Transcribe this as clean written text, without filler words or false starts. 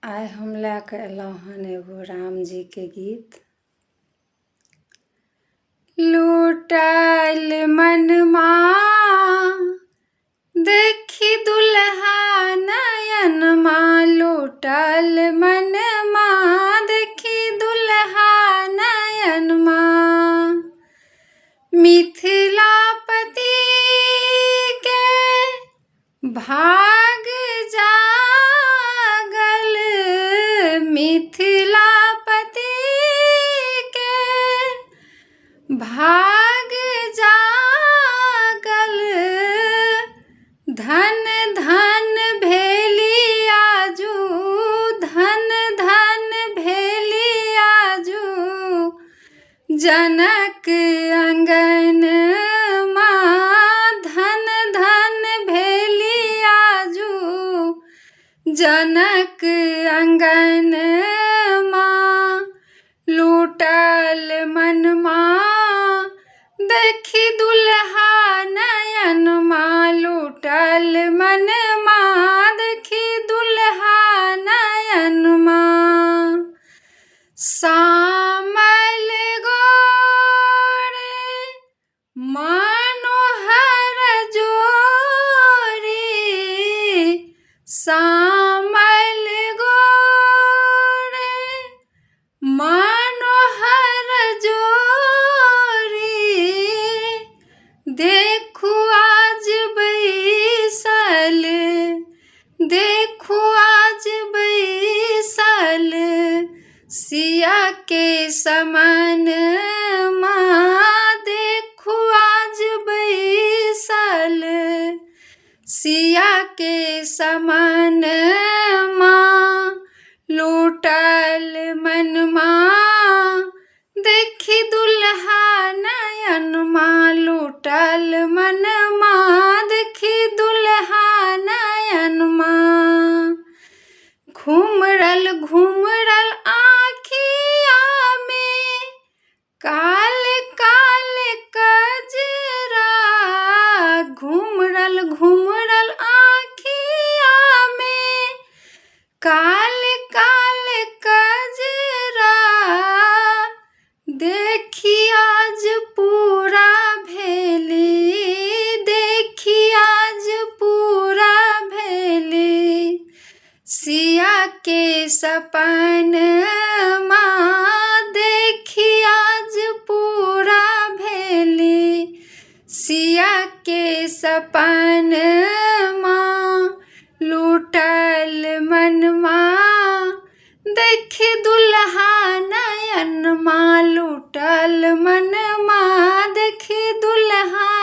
आइ हम लए कऽ अयलहुँ हन एगो राम जीके गीत। लूटल मनमा देखी दुल्हा नयनमा, लूटल मनमा देखी दुल्हा नयनमा। मिथिलापति के भाग जागल, मिथिलापति के भाग जागल। धन धन भेली आजू, धन धन भेली आजू, जनक अंगन माँ। धन धन भेली आजू, जनक अंगन माँ। लूटल मनमा देखी दुल्हा नयनमा, लूटल मनमा देखी दुल्हा नयनमा। श्यामल गोरे मनोहर जोरी, श्यामल गोरे मनोहर जोरी। देखू आज बैसल, देखू आज बैसल, सिया के समान माँ। देखू आज बैसल, सिया के समान माँ। लूटल मनमा देखी दुल्हा नयनमा, लूटल मनमा देखी दुल्हा नयनमा। घुमरल घुमरल आँखिया में काल काल कजरा, घुमरल घुमरल आँखिया में काल काल कजरा। देखी आज पूरा भेली, देखी आज पूरा भेली, सिया के सपन माँ। देखी आज पूरा भेली, सिया के सपन माँ। लूटल मनमा देखी दुल्हा नयनमा, लूटल मनमा देखी दुल्हा